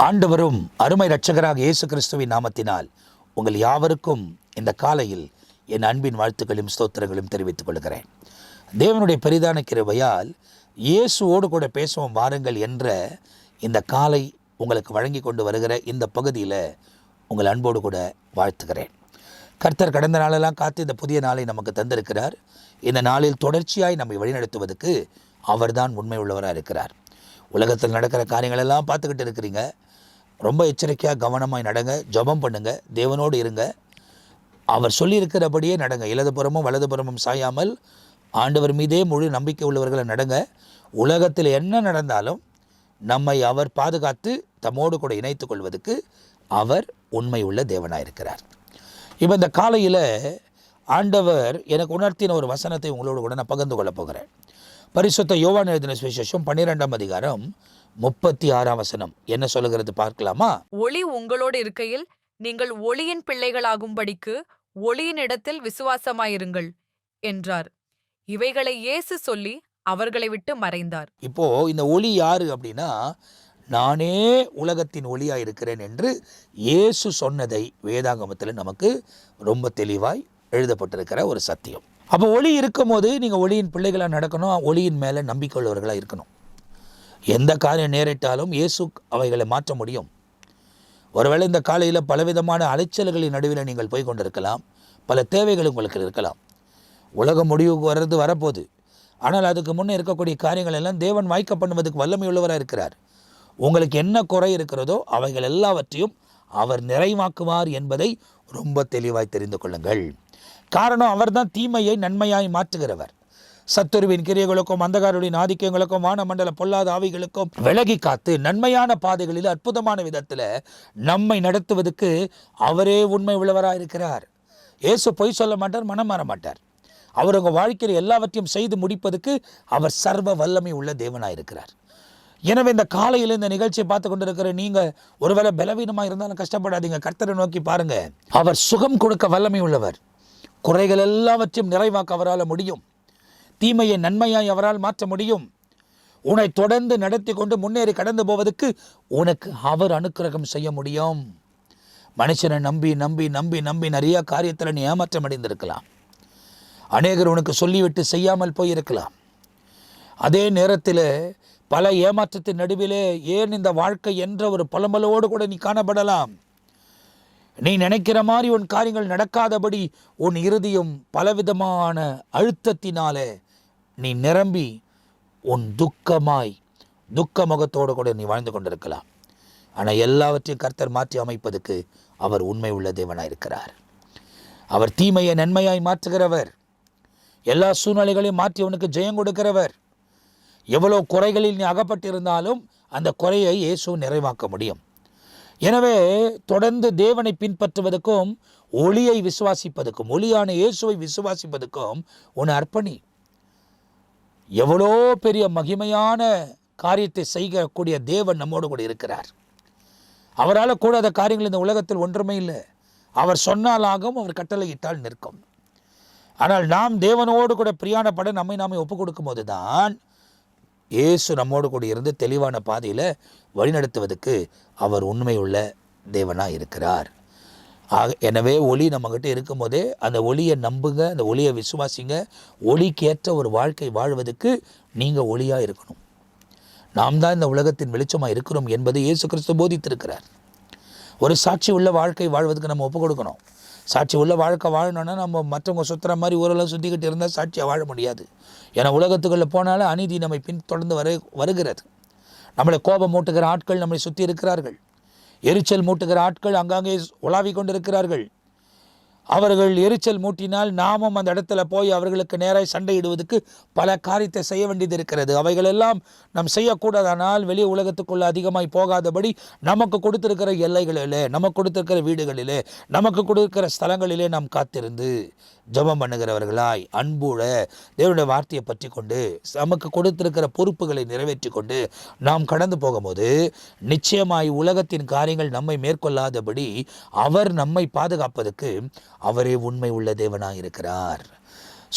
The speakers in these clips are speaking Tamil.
ஆண்டவரும் அருமை இரட்சகராக இயேசு கிறிஸ்துவின் நாமத்தினால் உங்கள் யாவருக்கும் இந்த காலையில் என் அன்பின் வாழ்த்துக்களையும் ஸ்தோத்திரங்களையும் தெரிவித்துக் கொள்கிறேன். தேவனுடைய பெரிதான கிருபையால் இயேசுவோடு கூட பேசுவோம் வாருங்கள் என்ற இந்த காலை உங்களுக்கு வழங்கி கொண்டு வருகிற இந்த பகுதியில் உங்கள் அன்போடு கூட வாழ்த்துகிறேன். கர்த்தர் கடந்த நாளெல்லாம் காத்து இந்த புதிய நாளை நமக்கு தந்திருக்கிறார். இந்த நாளில் தொடர்ச்சியாய் நம்மை வழிநடத்துவதற்கு அவர்தான் உண்மை உள்ளவராக இருக்கிறார். உலகத்தில் நடக்கிற காரியங்களெல்லாம் பார்த்துக்கிட்டு இருக்கிறீங்க. ரொம்ப எச்சரிக்கையாக கவனமாய் நடங்க, ஜெபம் பண்ணுங்க, தேவனோடு இருங்க. அவர் சொல்லியிருக்கிறபடியே நடங்க. இடதுபுறமும் வலதுபுறமும் சாயாமல் ஆண்டவர் மீதே முழு நம்பிக்கை உள்ளவர்களை நடங்க. உலகத்தில் என்ன நடந்தாலும் நம்மை அவர் பாதுகாத்து தம்மோடு கூட இணைத்து கொள்வதற்கு அவர் உண்மை உள்ள தேவனாக இருக்கிறார். இப்போ இந்த காலையில் ஆண்டவர் எனக்கு உணர்த்தின ஒரு வசனத்தை உங்களோடு கூட நான் பகிர்ந்து கொள்ளப் போகிறேன். பரிசுத்த யோவான் எழுதின சுவிசேஷம் 12ஆம் அதிகாரம் 36ஆம் வசனம் என்ன சொல்லுகிறது பார்க்கலாமா? ஒளி உங்களோடு இருக்கையில் நீங்கள் ஒளியின் பிள்ளைகளாகும்படிக்கு ஒளியின் இடத்தில் விசுவாசமாயிருங்கள் என்றார். இவைகளை இயேசு சொல்லி அவர்களை விட்டு மறைந்தார். இப்போ இந்த ஒளி யாரு அப்படின்னா, நானே உலகத்தின் ஒளியா இருக்கிறேன் என்று இயேசு சொன்னதை வேதாகமத்தில் நமக்கு ரொம்ப தெளிவாய் எழுதப்பட்டிருக்கிற ஒரு சத்தியம். அப்போ ஒளி இருக்கும் போது நீங்கள் ஒளியின் பிள்ளைகளாக நடக்கணும், ஒளியின் மேலே நம்பிக்கை உள்ளவர்களாக இருக்கணும். எந்த காரியம் நேரிட்டாலும் இயேசு அவைகளை மாற்ற முடியும். ஒருவேளை இந்த காலையில் பலவிதமான அலைச்சல்களின் நடுவில் நீங்கள் போய் கொண்டிருக்கலாம், பல தேவைகள் உங்களுக்கு இருக்கலாம். உலகம் முடிவுக்கு வரப்போகுது. ஆனால் அதுக்கு முன்னே இருக்கக்கூடிய காரியங்கள் எல்லாம் தேவன் வாய்க்க பண்ணுவதற்கு வல்லமை உள்ளவராக இருக்கிறார். உங்களுக்கு என்ன குறை இருக்கிறதோ அவைகள் எல்லாவற்றையும் அவர் நிறைவாக்குவார் என்பதை ரொம்ப தெளிவாய் தெரிந்து கொள்ளுங்கள். காரணம், அவர் தான் தீமையை நன்மையாய் மாற்றுகிறவர். சத்துருவின் கிரியைகளுக்கும் அந்தகாரரின் ஆதிக்கங்களுக்கும் வானமண்டல பொல்லாத ஆவிகளுக்கும் விலகி காத்து நன்மையான பாதைகளில் அற்புதமான விதத்தில் நம்மை நடத்துவதற்கு அவரே உண்மை உள்ளவராக இருக்கிறார். இயேசு பொய் சொல்ல மாட்டார், மனம் மாற மாட்டார். அவர் உங்கள் வாழ்க்கையில் எல்லாவற்றையும் செய்து முடிப்பதற்கு அவர் சர்வ வல்லமை உள்ள தேவனாக இருக்கிறார். எனவே இந்த காலையில் இந்த நிகழ்ச்சியை பார்த்து கொண்டிருக்கிற நீங்கள் ஒருவேளை பலவீனமாக இருந்தாலும் கஷ்டப்படாதீங்க. கர்த்தரை நோக்கி பாருங்க. அவர் சுகம் கொடுக்க வல்லமை உள்ளவர். குறைகள் எல்லாவற்றையும் நிறைவாக்க அவரால் முடியும். தீமையை நன்மையாய் அவரால் மாற்ற முடியும். உன்னை தொடர்ந்து நடத்தி கொண்டு முன்னேறி கடந்து போவதற்கு உனக்கு அவர் அனுக்கிரகம் செய்ய முடியும். மனுஷனை நம்பி நம்பி நம்பி நம்பி நிறைய காரியத்தில் நீ ஏமாற்றம் அடைந்திருக்கலாம். அநேகர் உனக்கு சொல்லிவிட்டு செய்யாமல் போயிருக்கலாம். அதே நேரத்தில் பல ஏமாற்றத்தின் நடுவிலே ஏன் இந்த வாழ்க்கை என்ற ஒரு புலம்பலோடு கூட நீ காணப்படலாம். நீ நினைக்கிற மாதிரி உன் காரியங்கள் நடக்காதபடி உன் இருதயம் பலவிதமான அழுத்தத்தினாலே நீ நிரம்பி உன் துக்க முகத்தோடு கூட நீ வாழ்ந்து கொண்டிருக்கலாம். ஆனால் எல்லாவற்றையும் கர்த்தர் மாற்றி அமைப்பதற்கு அவர் உண்மை உள்ள தேவனாக இருக்கிறார். அவர் தீமையை நன்மையாய் மாற்றுகிறவர். எல்லா சூழ்நிலைகளையும் மாற்றி உனக்கு ஜெயம் கொடுக்கிறவர். எவ்வளோ குறைகளில் நீ அகப்பட்டிருந்தாலும் அந்த குறையை இயேசு நிறைவாக்க முடியும். எனவே தொடர்ந்து தேவனை பின்பற்றுவதற்கும் ஒளியை விசுவாசிப்பதற்கும் ஒளியான இயேசுவை விசுவாசிப்பதற்கும் உன்னை அர்ப்பணி. எவ்வளோ பெரிய மகிமையான காரியத்தை செய்யக்கூடிய தேவன் நம்மோடு கூட இருக்கிறார். அவரால் கூடாத காரியங்கள் இந்த உலகத்தில் ஒன்றுமே இல்லை. அவர் சொன்னாலாகும், அவர் கட்டளையிட்டால் நிற்கும். ஆனால் நாம் தேவனோடு கூட பிரியாணப்பட நம்மை நாமே ஒப்புக் கொடுக்கும் போது தான் இயேசு நம்மோடு கூட இருந்து தெளிவான பாதையில் வழிநடத்துவதற்கு அவர் உண்மை உள்ள தேவனாக இருக்கிறார். எனவே ஒளி நம்மகிட்ட இருக்கும் போதே அந்த ஒளியை நம்புங்க, அந்த ஒளியை விசுவாசிங்க. ஒளிக்கேற்ற ஒரு வாழ்க்கை வாழ்வதற்கு நீங்கள் ஒளியாக இருக்கணும். நாம் தான் இந்த உலகத்தின் வெளிச்சமாக இருக்கிறோம் என்பதை இயேசு கிறிஸ்து போதித்திருக்கிறார். ஒரு சாட்சி உள்ள வாழ்க்கை வாழ்வதற்கு நம்ம ஒப்புக் கொடுக்கணும். சாட்சி உள்ள வாழ்க்கை வாழணும்னா நம்ம மற்றவங்க சுற்றுற மாதிரி ஊரெல்லாம் சுற்றிக்கிட்டு இருந்தால் சாட்சியாக வாழ முடியாது. ஏன்னா உலகத்துக்குள்ளே போனாலும் அநீதி நம்மை பின்தொடர்ந்து வருகிறது. நம்மளை கோபம் மூட்டுகிற ஆட்கள் நம்மளை சுற்றி இருக்கிறார்கள். எரிச்சல் மூட்டுகிற ஆட்கள் அங்கங்கே உலாவி கொண்டிருக்கிறார்கள். அவர்கள் எரிச்சல் மூட்டினால் நாமும் அந்த இடத்துல போய் அவர்களுக்கு நேராக சண்டையிடுவதற்கு பல காரியத்தை செய்ய வேண்டியது இருக்கிறது. அவைகளெல்லாம் நாம் செய்யக்கூடாதானால் வெளியே உலகத்துக்குள்ளே அதிகமாய் போகாதபடி நமக்கு கொடுத்திருக்கிற எல்லைகளிலே, நமக்கு கொடுத்திருக்கிற வீடுகளிலே, நமக்கு கொடுக்கிற ஸ்தலங்களிலே நாம் காத்திருந்து ஜெபம் பண்ணுகிறவர்களாய் அன்புட தேவனுடைய வார்த்தையை பற்றி கொண்டு நமக்கு கொடுத்திருக்கிற பொறுப்புகளை நிறைவேற்றி கொண்டு நாம் கடந்து போகும்போது நிச்சயமாய் உலகத்தின் காரியங்கள் நம்மை மேற்கொள்ளாதபடி அவர் நம்மை பாதுகாப்பதற்கு அவரே உண்மை உள்ள தேவனாக இருக்கிறார்.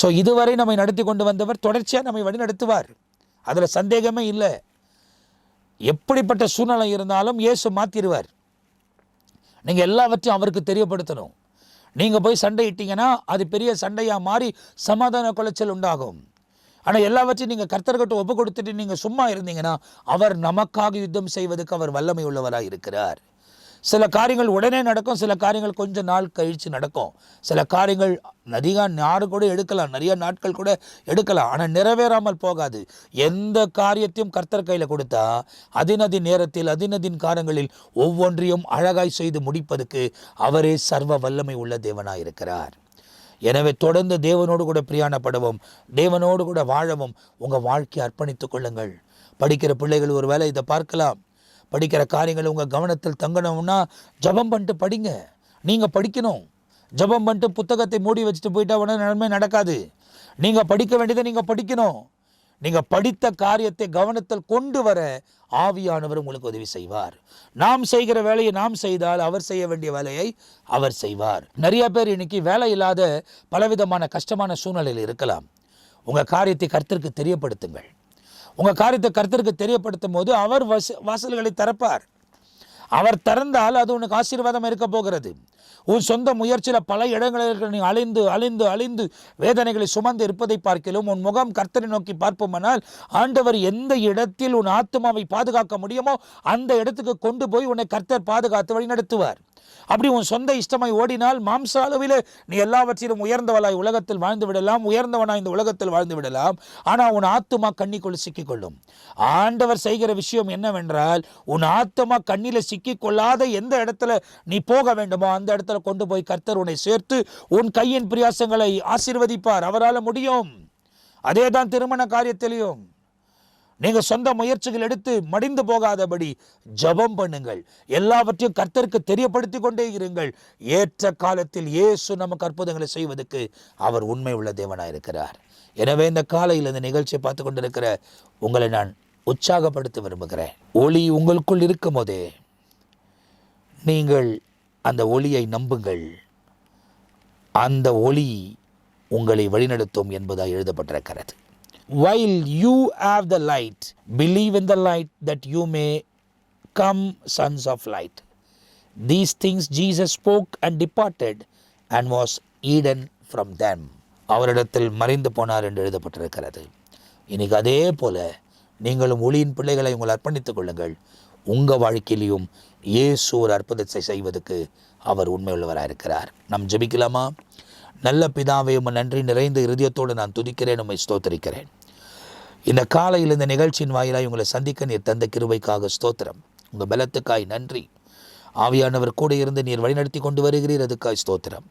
ஸோ இதுவரை நம்மை நடத்தி கொண்டு வந்தவர் தொடர்ச்சியாக நம்மை வழி நடத்துவார். அதில் சந்தேகமே இல்லை. எப்படிப்பட்ட சூழ்நிலை இருந்தாலும் இயேசு மாற்றிடுவார். நீங்கள் எல்லாவற்றையும் அவருக்கு தெரியப்படுத்தணும். நீங்கள் போய் சண்டையிட்டீங்கன்னா அது பெரிய சண்டையாக மாறி சமாதான குலைச்சல் உண்டாகும். ஆனால் எல்லாவற்றையும் நீங்கள் கர்த்தர்கிட்ட ஒப்பு கொடுத்துட்டு நீங்கள் சும்மா இருந்தீங்கன்னா அவர் நமக்காக யுத்தம் செய்வதற்கு அவர் வல்லமை உள்ளவராக இருக்கிறார். சில காரியங்கள் உடனே நடக்கும், சில காரியங்கள் கொஞ்சம் நாள் கழித்து நடக்கும். சில காரியங்கள் அதிக நாடு கூட எடுக்கலாம், நிறைய நாட்கள் கூட எடுக்கலாம், ஆனால் நிறைவேறாமல் போகாது. எந்த காரியத்தையும் கர்த்தர் கையில் கொடுத்தா அதினதின் நேரத்தில் அதினதின் காலங்களில் ஒவ்வொன்றையும் அழகாய் செய்து முடிப்பதற்கு அவரே சர்வ வல்லமை உள்ள தேவனாக இருக்கிறார். எனவே தொடர்ந்து தேவனோடு கூட பிரயாணப்படவும், தேவனோடு கூட வாழவும் உங்கள் வாழ்க்கையை அர்ப்பணித்துக் கொள்ளுங்கள். படிக்கிற பிள்ளைகள் ஒரு வேளை இதை பார்க்கலாம். படிக்கிற காரியங்கள் உங்கள் கவனத்தில் தங்கணும்னா ஜபம் பண்ணிட்டு படிங்க. நீங்கள் படிக்கணும். ஜபம் பண்ணிட்டு புத்தகத்தை மூடி வச்சுட்டு போயிட்டா உடனே நன்மை நடக்காது. நீங்கள் படிக்க வேண்டியதை நீங்கள் படிக்கணும். நீங்கள் படித்த காரியத்தை கவனத்தில் கொண்டு வர ஆவியானவர் உங்களுக்கு உதவி செய்வார். நாம் செய்கிற வேலையை நாம் செய்தால் அவர் செய்ய வேண்டிய வேலையை அவர் செய்வார். நிறைய பேர் இன்னைக்கு வேலை இல்லாத பலவிதமான கஷ்டமான சூழ்நிலையில் இருக்கலாம். உங்கள் காரியத்தை கர்த்தருக்கு தெரியப்படுத்துங்கள். உங்கள் காரியத்தை கர்த்தருக்கு தெரியப்படுத்தும் போது அவர் வாசல்களை திறப்பார். அவர் திறந்தால் அது உனக்கு ஆசீர்வாதம் இருக்க போகிறது. உன் சொந்த முயற்சியில் பல இடங்களில் நீ அலைந்து அலைந்து அலைந்து வேதனைகளை சுமந்து இருப்பதை பார்க்கிலும் உன் முகம் கர்த்தரை நோக்கி பார்ப்போமானால் ஆண்டவர் எந்த இடத்தில் உன் ஆத்மாவை பாதுகாக்க முடியுமோ அந்த இடத்துக்கு கொண்டு போய் உன்னை கர்த்தர் பாதுகாத்து வழிநடத்துவார். அப்படி உன் சொந்த இஷ்டமாய் ஓடினால் மாம்ச அளவில் நீ எல்லாவற்றிலும் உயர்ந்தவளாய் உலகத்தில் வாழ்ந்து விடலாம், உயர்ந்தவனாய் இந்த உலகத்தில் வாழ்ந்து விடலாம். ஆனால் உன் ஆத்துமா கண்ணிக்குள் சிக்கிக்கொள்ளும். ஆண்டவர் செய்கிற விஷயம் என்னவென்றால் உன் ஆத்துமா கண்ணில் சிக்கிக்கொள்ளாத எந்த இடத்துல நீ போக வேண்டுமோ அந்த இடத்துல கொண்டு போய் கர்த்தர் உன்னை சேர்த்து உன் கையின் பிரயாசங்களை ஆசீர்வதிப்பார். அவரால் முடியும். அதே தான் திருமண காரியத்திலையும் நீங்கள் சொந்த முயற்சிகள் எடுத்து மடிந்து போகாதபடி ஜபம் பண்ணுங்கள். எல்லாவற்றையும் கர்த்தருக்கு தெரியப்படுத்தி கொண்டே இருங்கள். ஏற்ற காலத்தில் இயேசு நமக்கு அற்புதங்களை செய்வதற்கு அவர் உண்மை உள்ள தேவனாக இருக்கிறார். எனவே இந்த காலையில் இந்த நிகழ்ச்சியை பார்த்து கொண்டிருக்கிற உங்களை நான் உற்சாகப்படுத்த விரும்புகிறேன். ஒளி உங்களுக்குள் இருக்கும் போதே நீங்கள் அந்த ஒளியை நம்புங்கள். அந்த ஒளி உங்களை வழிநடத்தும் என்பதாக எழுதப்பட்டிருக்கிறது. While you have the light, believe in the light that you may come sons of light. These things Jesus spoke and departed and was hidden from them. அவரிடத்தில் மறைந்து போனார் என்று எழுதப்பட்டிருக்கிறது. இன்னைக்கு அதே போல நீங்களும் ஒளியின் பிள்ளைகளை உங்களை அர்ப்பணித்துக் கொள்ளுங்கள். உங்கள் வாழ்க்கையிலையும் இயேசு ஒரு அற்புதத்தை செய்வதற்கு அவர் உண்மையுள்ளவராக இருக்கிறார். நாம் ஜெபிக்கலாமா? நல்ல பிதாவே, உம்மை நன்றி நிறைந்த இருதயத்தோடு நான் துதிக்கிறேன், உம்மை ஸ்தோத்தரிக்கிறேன். இந்த காலையில் இந்த நிகழ்ச்சியின் வாயிலாய் உங்களை சந்திக்க நீர் தந்த கிருபைக்காக ஸ்தோத்திரம். உங்கள் பலத்துக்காய் நன்றி. ஆவியானவர் கூட இருந்து நீர் வழிநடத்தி கொண்டு வருகிறீர், அதுக்காய் ஸ்தோத்திரம்.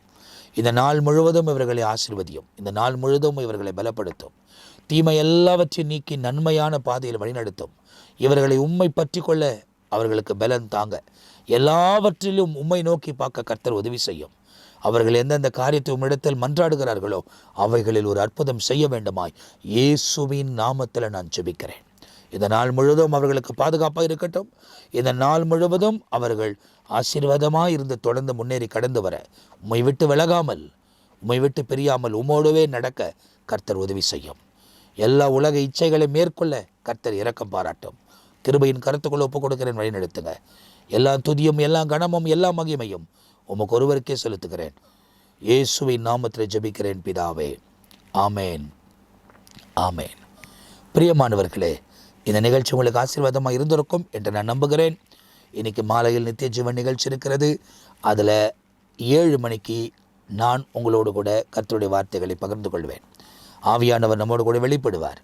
இந்த நாள் முழுவதும் இவர்களை ஆசீர்வதியும். இந்த நாள் முழுவதும் இவர்களை பலப்படுத்தும். தீமை எல்லாவற்றையும் நீக்கி நன்மையான பாதையில் வழிநடத்தும். இவர்களை உம்மை பற்றி கொள்ள அவர்களுக்கு பலன் தாங்க. எல்லாவற்றிலும் உம்மை நோக்கி பார்க்க கர்த்தர் உதவி செய்யும். அவர்கள் எந்தெந்த காரியத்தை உம்மிடத்தில் மன்றாடுகிறார்களோ அவைகளில் ஒரு அற்புதம் செய்ய வேண்டுமாய் இயேசுவின் நாமத்தில் நான் ஜெபிக்கிறேன். இந்த நாள் முழுவதும் அவர்களுக்கு பாதுகாப்பாக இருக்கட்டும். இந்த நாள் முழுவதும் அவர்கள் ஆசீர்வாதமாக இருந்து தொடர்ந்து முன்னேறி கடந்து வர உம்மை விட்டு விலகாமல், உம்மை விட்டு பிரியாமல் உம்மோடவே நடக்க கர்த்தர் உதவி செய்யும். எல்லா உலக இச்சைகளை மேற்கொள்ள கர்த்தர் இரக்கம் பாராட்டும். கிருபையின் கருத்துக்குள்ள ஒப்புக் கொடுக்கிறேன், வழிநடத்துங்க. எல்லா துதியும் எல்லா கனமும் எல்லா மகிமையும் உமக்கு ஒருவருக்கே செலுத்துகிறேன். இயேசுவின் நாமத்தில் ஜெபிக்கிறேன் பிதாவே, ஆமேன், ஆமேன். பிரியமானவர்களே, இந்த நிகழ்ச்சி உங்களுக்கு ஆசீர்வாதமாக இருந்திருக்கும் என்று நான் நம்புகிறேன். இன்றைக்கி மாலையில் நித்திய ஜீவன் நிகழ்ச்சி இருக்கிறது. அதில் 7 மணிக்கு நான் உங்களோடு கூட கர்த்தருடைய வார்த்தைகளை பகிர்ந்து கொள்வேன். ஆவியானவர் நம்மோடு கூட வெளிப்படுவார்.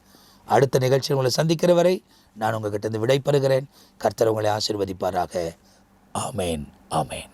அடுத்த நிகழ்ச்சியில் உங்களை சந்திக்கிற வரை நான் உங்கள்கிட்ட இருந்து விடைபெறுகிறேன். கர்த்தர் உங்களை ஆசீர்வதிப்பாராக. ஆமேன், ஆமேன்.